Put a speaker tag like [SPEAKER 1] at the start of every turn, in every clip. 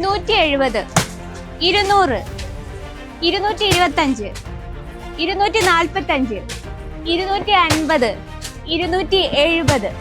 [SPEAKER 1] 170, 200, 225, 245, 250, 270.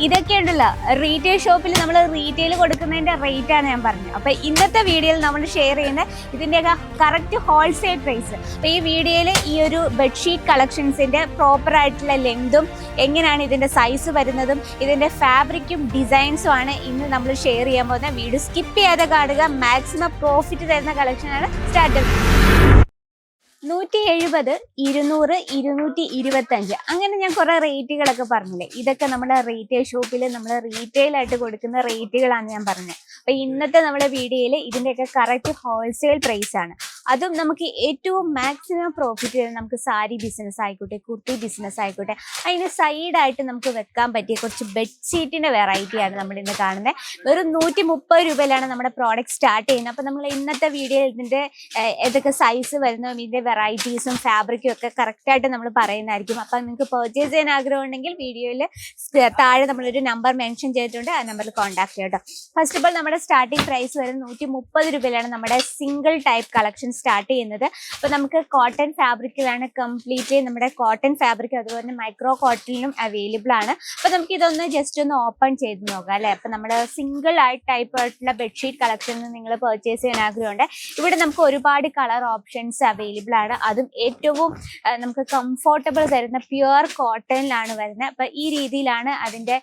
[SPEAKER 1] ഇതൊക്കെ ഉണ്ടല്ലോ റീറ്റെയിൽ ഷോപ്പിൽ നമ്മൾ റീറ്റെയിൽ കൊടുക്കുന്നതിന്റെ റേറ്റ് ആണ് ഞാൻ പറഞ്ഞത്. അപ്പൊ ഇന്നത്തെ വീഡിയോയിൽ നമ്മൾ ഷെയർ ചെയ്യുന്ന ഇതിന്റെയൊക്കെ കറക്റ്റ് ഹോൾസെയിൽ പ്രൈസ്. അപ്പൊ ഈ വീഡിയോയിൽ ഈ ഒരു ബെഡ്ഷീറ്റ് കളക്ഷൻസിന്റെ പ്രോപ്പർ ആയിട്ടുള്ള ലെങ്തും എങ്ങനെയാണ് ഇതിന്റെ സൈസ് വരുന്നതും ഇതിന്റെ ഫാബ്രിക്കും ഡിസൈൻസും ആണ് ഇന്ന് നമ്മൾ ഷെയർ ചെയ്യാൻ പോകുന്ന. വീഡിയോ സ്കിപ്പ് ചെയ്യാതെ കാണുക. മാക്സിമം പ്രോഫിറ്റ് തരുന്ന കളക്ഷനാണ് സ്റ്റാർട്ട് ചെയ്യുന്നത്. 170, 200, 225 അങ്ങനെ ഞാൻ കുറെ റേറ്റുകളൊക്കെ പറഞ്ഞില്ലേ. ഇതൊക്കെ നമ്മുടെ റീറ്റെയിൽ ഷോപ്പിൽ നമ്മൾ റീറ്റെയിൽ ആയിട്ട് കൊടുക്കുന്ന റേറ്റുകളാണ് ഞാൻ പറഞ്ഞത്. അപ്പൊ ഇന്നത്തെ നമ്മുടെ വീഡിയോയിൽ ഇതിന്റെയൊക്കെ കറക്റ്റ് ഹോൾസെയിൽ പ്രൈസ് ആണ്. അതും നമുക്ക് ഏറ്റവും മാക്സിമം പ്രോഫിറ്റ് തരുന്ന നമുക്ക് സാരി ബിസിനസ് ആയിക്കോട്ടെ, കുർത്തി ബിസിനസ് ആയിക്കോട്ടെ, അതിന് സൈഡായിട്ട് നമുക്ക് വെക്കാൻ പറ്റിയ കുറച്ച് ബെഡ്ഷീറ്റിന്റെ വെറൈറ്റിയാണ് നമ്മൾ ഇന്ന് കാണുന്നത്. വെറും 130 രൂപയിലാണ് നമ്മുടെ പ്രോഡക്റ്റ് സ്റ്റാർട്ട് ചെയ്യുന്നത്. അപ്പൊ നമ്മൾ ഇന്നത്തെ വീഡിയോയിൽ ഇതിന്റെ ഏതൊക്കെ സൈസ് വരുന്നതും ഇതിന്റെ വെറൈറ്റീസും ഫാബ്രിക്കും ഒക്കെ കറക്റ്റായിട്ട് നമ്മൾ പറയുന്നതായിരിക്കും. അപ്പം നിങ്ങൾക്ക് പർച്ചേസ് ചെയ്യാൻ ആഗ്രഹം ഉണ്ടെങ്കിൽ വീഡിയോയിൽ താഴെ നമ്മളൊരു നമ്പർ മെൻഷൻ ചെയ്തിട്ടുണ്ട്. ആ നമ്പറിൽ കോൺടാക്ട് ചെയ്യാം കേട്ടോ. ഫസ്റ്റ് ഓഫ് ഓൾ നമ്മുടെ സ്റ്റാർട്ടിംഗ് പ്രൈസ് വരുന്നത് 130 രൂപയിലാണ് നമ്മുടെ സിംഗിൾ ടൈപ്പ് കളക്ഷൻ സ്റ്റാർട്ട് ചെയ്യുന്നത്. അപ്പോൾ നമുക്ക് കോട്ടൺ ഫാബ്രിക്കിലാണ് കംപ്ലീറ്റ് നമ്മുടെ കോട്ടൺ ഫാബ്രിക്, അതുപോലെ തന്നെ മൈക്രോ കോട്ടണിലും അവൈലബിൾ ആണ്. അപ്പോൾ നമുക്ക് ഇതൊന്ന് ജസ്റ്റ് ഒന്ന് ഓപ്പൺ ചെയ്ത് നോക്കാം അല്ലേ. അപ്പോൾ നമ്മുടെ സിംഗിൾ ആയിട്ട് ടൈപ്പ് ആയിട്ടുള്ള ബെഡ്ഷീറ്റ് കളക്ഷൻ നിങ്ങൾ പർച്ചേസ് ചെയ്യാൻ ആഗ്രഹമുണ്ട്. ഇവിടെ നമുക്ക് ഒരുപാട് കളർ ഓപ്ഷൻസ് അവൈലബിൾ ആണ്. അതും ഏറ്റവും നമുക്ക് കംഫോർട്ടബിൾ തരുന്ന പ്യുവർ കോട്ടണിലാണ് വരുന്നത്. അപ്പൊ ഈ രീതിയിലാണ് അതിന്റെ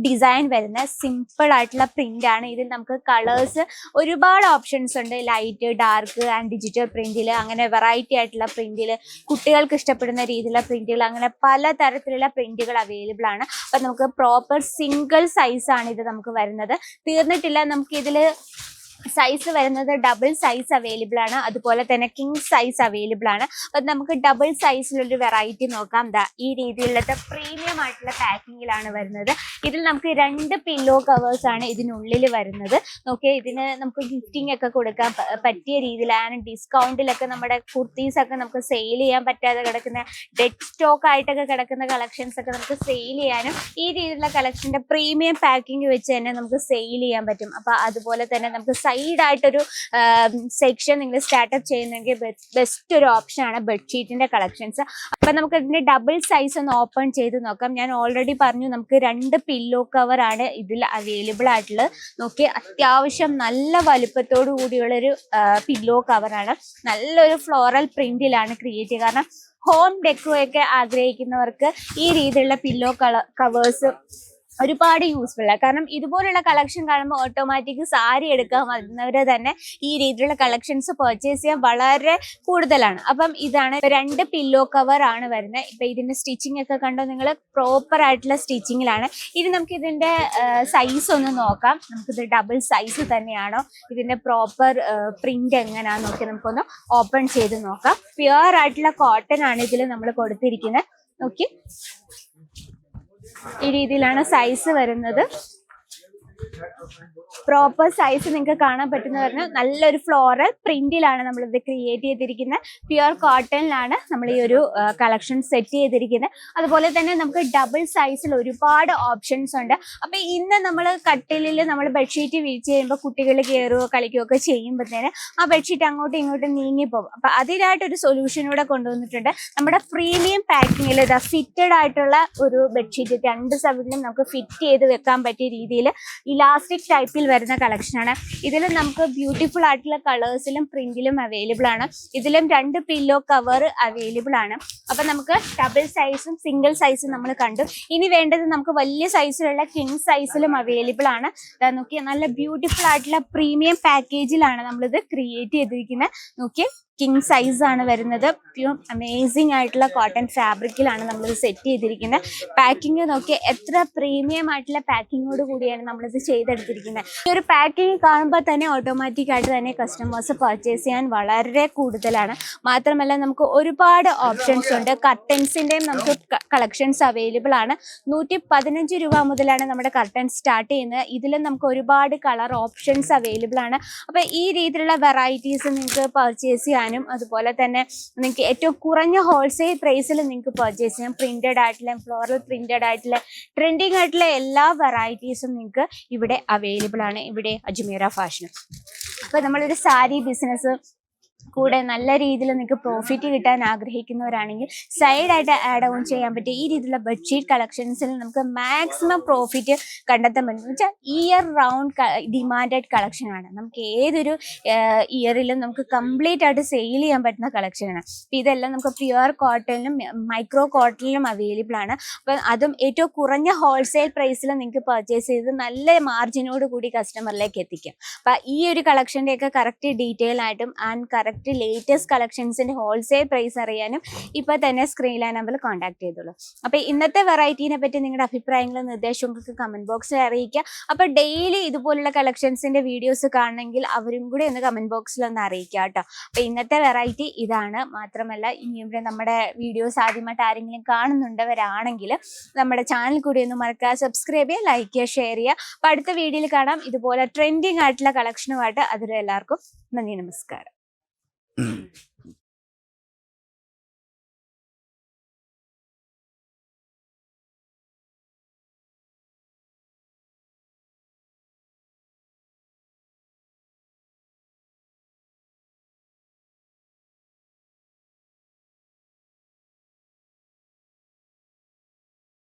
[SPEAKER 1] ഡിസൈൻ വരുന്നത്. സിമ്പിൾ ആയിട്ടുള്ള പ്രിന്റ് ആണ്. ഇതിൽ നമുക്ക് കളേഴ്സ് ഒരുപാട് ഓപ്ഷൻസ് ഉണ്ട്. ലൈറ്റ്, ഡാർക്ക് ആൻഡ് ഡിജിറ്റൽ പ്രിന്റിൽ, അങ്ങനെ വെറൈറ്റി ആയിട്ടുള്ള പ്രിന്റിൽ, കുട്ടികൾക്ക് ഇഷ്ടപ്പെടുന്ന രീതിയിലുള്ള പ്രിന്റുകൾ, അങ്ങനെ പല തരത്തിലുള്ള പ്രിന്റുകൾ അവൈലബിൾ ആണ്. അപ്പൊ നമുക്ക് പ്രോപ്പർ സിംഗിൾ സൈസ് ആണ് ഇത് നമുക്ക് വരുന്നത്. തീർന്നിട്ടില്ല. നമുക്ക് ഇതില് സൈസ് വരുന്നത് ഡബിൾ സൈസ് അവൈലബിൾ ആണ്, അതുപോലെ തന്നെ കിങ് സൈസ് അവൈലബിൾ ആണ്. അപ്പൊ നമുക്ക് ഡബിൾ സൈസിലൊരു വെറൈറ്റി നോക്കാം. ഈ രീതിയിലുള്ള പ്രീമിയം ആയിട്ടുള്ള പാക്കിങ്ങിലാണ് വരുന്നത്. ഇതിൽ നമുക്ക് 2 പില്ലോ കവേഴ്സ് ആണ് ഇതിനുള്ളിൽ വരുന്നത്. നോക്കിയാൽ ഇതിന് നമുക്ക് ഗിഫ്റ്റിംഗ് ഒക്കെ കൊടുക്കാൻ പറ്റിയ രീതിയിലാണ്. ഡിസ്കൗണ്ടിലൊക്കെ നമ്മുടെ കുർത്തീസ് ഒക്കെ നമുക്ക് സെയിൽ ചെയ്യാൻ പറ്റാതെ കിടക്കുന്ന, ഡെഡ് സ്റ്റോക്ക് ആയിട്ടൊക്കെ കിടക്കുന്ന കളക്ഷൻസ് ഒക്കെ നമുക്ക് സെയിൽ ചെയ്യാനും ഈ രീതിയിലുള്ള കളക്ഷന്റെ പ്രീമിയം പാക്കിംഗ് വെച്ച് തന്നെ നമുക്ക് സെയിൽ ചെയ്യാൻ പറ്റും. അപ്പൊ അതുപോലെ തന്നെ നമുക്ക് സൈഡായിട്ടൊരു സെക്ഷൻ നിങ്ങൾ സ്റ്റാർട്ടപ്പ് ചെയ്യുന്നെങ്കിൽ ബെസ്റ്റ് ഒരു ഓപ്ഷൻ ആണ് ബെഡ്ഷീറ്റിന്റെ കളക്ഷൻസ്. അപ്പൊ നമുക്ക് ഇതിന്റെ ഡബിൾ സൈസ് ഒന്ന് ഓപ്പൺ ചെയ്ത് നോക്കാം. ഞാൻ ഓൾറെഡി പറഞ്ഞു നമുക്ക് 2 പില്ലോ കവർ ആണ് ഇതിൽ അവൈലബിൾ ആയിട്ടുള്ളത്. നോക്കി അത്യാവശ്യം നല്ല വലുപ്പത്തോടു കൂടിയുള്ളൊരു പില്ലോ കവറാണ്. നല്ലൊരു ഫ്ലോറൽ പ്രിന്റിലാണ് ക്രിയേറ്റ് ചെയ്യുക. കാരണം ഹോം ഡെക്കോ ഒക്കെ ആഗ്രഹിക്കുന്നവർക്ക് ഈ രീതിയിലുള്ള പില്ലോ കവേഴ്സ് ഒരുപാട് യൂസ്ഫുൾ ആണ്. കാരണം ഇതുപോലുള്ള കളക്ഷൻ കാണുമ്പോൾ ഓട്ടോമാറ്റിക് സാരി എടുക്കാൻ വരുന്നവര് തന്നെ ഈ രീതിയിലുള്ള കളക്ഷൻസ് പർച്ചേസ് ചെയ്യാൻ വളരെ കൂടുതലാണ്. അപ്പം ഇതാണ് 2 പില്ലോ കവർ ആണ് വരുന്നത്. ഇപ്പൊ ഇതിന്റെ സ്റ്റിച്ചിങ് ഒക്കെ കണ്ടോ നിങ്ങൾ, പ്രോപ്പർ ആയിട്ടുള്ള സ്റ്റിച്ചിങ്ങിലാണ്. ഇനി നമുക്ക് ഇതിന്റെ സൈസ് ഒന്ന് നോക്കാം. നമുക്കിത് ഡബിൾ സൈസ് തന്നെയാണോ, ഇതിന്റെ പ്രോപ്പർ പ്രിന്റ് എങ്ങനെയാണെന്ന് നോക്കി നമുക്കൊന്ന് ഓപ്പൺ ചെയ്ത് നോക്കാം. പ്യുവർ ആയിട്ടുള്ള കോട്ടൺ ആണ് ഇതിൽ നമ്മൾ കൊടുത്തിരിക്കുന്നത്. നോക്കി ഈ രീതിയിലാണ് സൈസ് വരുന്നത്. പ്രോപ്പർ സൈസ് നിങ്ങൾക്ക് കാണാൻ പറ്റുന്ന പറഞ്ഞാൽ നല്ലൊരു ഫ്ലോറൽ പ്രിന്റിലാണ് നമ്മളിത് ക്രിയേറ്റ് ചെയ്തിരിക്കുന്നത്. പ്യുവർ കോട്ടണിലാണ് നമ്മൾ ഈ ഒരു കളക്ഷൻ സെറ്റ് ചെയ്തിരിക്കുന്നത്. അതുപോലെ തന്നെ നമുക്ക് ഡബിൾ സൈസിൽ ഒരുപാട് ഓപ്ഷൻസ് ഉണ്ട്. അപ്പൊ ഇന്ന് നമ്മൾ കട്ടിലിൽ നമ്മൾ ബെഡ്ഷീറ്റ് വീഴ്ച ചെയ്യുമ്പോൾ കുട്ടികൾ കയറുകയോ കളിക്കുകയോ ഒക്കെ ചെയ്യുമ്പോഴത്തേന് ആ ബെഡ്ഷീറ്റ് അങ്ങോട്ടും ഇങ്ങോട്ടും നീങ്ങിപ്പോകും. അപ്പൊ അതിനായിട്ടൊരു സൊല്യൂഷൻ ഇവിടെ കൊണ്ടുവന്നിട്ടുണ്ട്. നമ്മുടെ പ്രീമിയം പാക്കിങ്ങിൽ ഇതാ ഫിറ്റഡ് ആയിട്ടുള്ള ഒരു ബെഡ്ഷീറ്റ് 2 സൈഡിലും നമുക്ക് ഫിറ്റ് ചെയ്ത് വെക്കാൻ പറ്റിയ രീതിയിൽ ഇലാസ്റ്റിക് ടൈപ്പിൽ വരുന്ന കളക്ഷൻ ആണ്. ഇതിൽ നമുക്ക് ബ്യൂട്ടിഫുൾ ആയിട്ടുള്ള കളേഴ്സിലും പ്രിന്റിലും അവൈലബിൾ ആണ്. ഇതിലും 2 പില്ലോ കവർ അവൈലബിൾ ആണ്. അപ്പൊ നമുക്ക് ഡബിൾ സൈസും സിംഗിൾ സൈസും നമ്മൾ കണ്ടു. ഇനി വേണ്ടത് നമുക്ക് വലിയ സൈസിലുള്ള കിങ് സൈസിലും അവൈലബിൾ ആണ്. നോക്കിയാൽ നല്ല ബ്യൂട്ടിഫുൾ ആയിട്ടുള്ള പ്രീമിയം പാക്കേജിലാണ് നമ്മളിത് ക്രിയേറ്റ് ചെയ്തിരിക്കുന്നത്. നോക്കിയാൽ കിങ് സൈസ് ആണ് വരുന്നത്. പ്യൂർ അമേസിംഗ് ആയിട്ടുള്ള കോട്ടൺ ഫാബ്രിക്കിലാണ് നമ്മളിത് സെറ്റ് ചെയ്തിരിക്കുന്നത്. പാക്കിങ് നോക്കി എത്ര പ്രീമിയം ആയിട്ടുള്ള പാക്കിങ്ങോട് കൂടിയാണ് നമ്മളിത് ചെയ്തെടുത്തിരിക്കുന്നത്. ഈ ഒരു പാക്കിങ് കാണുമ്പോൾ തന്നെ ഓട്ടോമാറ്റിക് ആയിട്ട് തന്നെ കസ്റ്റമേഴ്സ് പർച്ചേസ് ചെയ്യാൻ വളരെ കൂടുതലാണ്. മാത്രമല്ല നമുക്ക് ഒരുപാട് ഓപ്ഷൻസ് ഉണ്ട്. കർട്ടൻസിൻ്റെയും നമുക്ക് കളക്ഷൻസ് അവൈലബിൾ ആണ്. 115 രൂപ മുതലാണ് നമ്മുടെ കർട്ടൻ സ്റ്റാർട്ട് ചെയ്യുന്നത്. ഇതിലും നമുക്ക് ഒരുപാട് കളർ ഓപ്ഷൻസ് അവൈലബിൾ ആണ്. അപ്പോൾ ഈ രീതിയിലുള്ള വെറൈറ്റീസ് നിങ്ങൾക്ക് പർച്ചേസ് ചെയ്യാൻ അതുപോലെ തന്നെ നിങ്ങൾക്ക് ഏറ്റവും കുറഞ്ഞ ഹോൾസെയിൽ പ്രൈസിൽ നിങ്ങൾക്ക് പർച്ചേസ് ചെയ്യാം. പ്രിന്റഡ് ആയിട്ടുള്ള, ഫ്ലോറൽ പ്രിന്റഡ് ആയിട്ടുള്ള, ട്രെൻഡിങ് ആയിട്ടുള്ള എല്ലാ വെറൈറ്റീസും നിങ്ങൾക്ക് ഇവിടെ അവൈലബിൾ ആണ്. ഇവിടെ അജ്മീറ ഫാഷൻ. ഇപ്പൊ നമ്മളൊരു സാരി ബിസിനസ് കൂടെ നല്ല രീതിയിൽ നിങ്ങൾക്ക് പ്രോഫിറ്റ് കിട്ടാൻ ആഗ്രഹിക്കുന്നവരാണെങ്കിൽ സൈഡായിട്ട് ആഡ് ഓൺ ചെയ്യാൻ പറ്റിയ ഈ രീതിയിലുള്ള ബെഡ്ഷീറ്റ് കളക്ഷൻസിൽ നമുക്ക് മാക്സിമം പ്രോഫിറ്റ് കണ്ടെത്താൻ പറ്റും. എന്ന് വെച്ചാൽ ഇയർ റൗണ്ട് ഡിമാൻഡഡ് കളക്ഷനാണ്. നമുക്ക് ഏതൊരു ഇയറിലും നമുക്ക് കംപ്ലീറ്റ് ആയിട്ട് സെയിൽ ചെയ്യാൻ പറ്റുന്ന കളക്ഷനാണ്. അപ്പം ഇതെല്ലാം നമുക്ക് പ്യുവർ കോട്ടണിലും മൈക്രോ കോട്ടണിലും അവൈലബിൾ ആണ്. അപ്പം അതും ഏറ്റവും കുറഞ്ഞ ഹോൾസെയിൽ പ്രൈസിൽ നിങ്ങൾക്ക് പർച്ചേസ് ചെയ്ത് നല്ല മാർജിനോട് കൂടി കസ്റ്റമറിലേക്ക് എത്തിക്കാം. അപ്പം ഈ ഒരു കളക്ഷൻ്റെയൊക്കെ കറക്റ്റ് ഡീറ്റെയിൽ ആയിട്ടും ആൻഡ് കറക്റ്റ് ലേറ്റസ്റ്റ് കളക്ഷൻസിന്റെ ഹോൾസെയിൽ പ്രൈസ് അറിയാനും ഇപ്പൊ തന്നെ സ്ക്രീനിലെ നമ്പറിൽ കോൺടാക്ട് ചെയ്തോളൂ. അപ്പൊ ഇന്നത്തെ വെറൈറ്റീനെ പറ്റി നിങ്ങളുടെ അഭിപ്രായങ്ങളും നിർദ്ദേശങ്ങളും കമന്റ് ബോക്സിൽ അറിയിക്കുക. അപ്പൊ ഡെയിലി ഇതുപോലുള്ള കളക്ഷൻസിന്റെ വീഡിയോസ് കാണണമെങ്കിൽ അവരും കൂടി ഒന്ന് കമന്റ് ബോക്സിൽ ഒന്ന് അറിയിക്കുക കേട്ടോ. അപ്പൊ ഇന്നത്തെ വെറൈറ്റി ഇതാണ്. മാത്രമല്ല ഇനി ഇവിടെ നമ്മുടെ വീഡിയോസ് ആദ്യമായിട്ട് ആരെങ്കിലും കാണുന്നുണ്ടവരാണെങ്കിൽ നമ്മുടെ ചാനൽ കൂടി ഒന്ന് മറക്കുക, സബ്സ്ക്രൈബ് ചെയ്യുക, ലൈക്ക് ചെയ്യുക, ഷെയർ ചെയ്യുക. അപ്പൊ അടുത്ത വീഡിയോയിൽ കാണാം ഇതുപോലെ ട്രെൻഡിങ് ആയിട്ടുള്ള കളക്ഷനുമായിട്ട്. അതിൽ എല്ലാവർക്കും നന്ദി, നമസ്കാരം.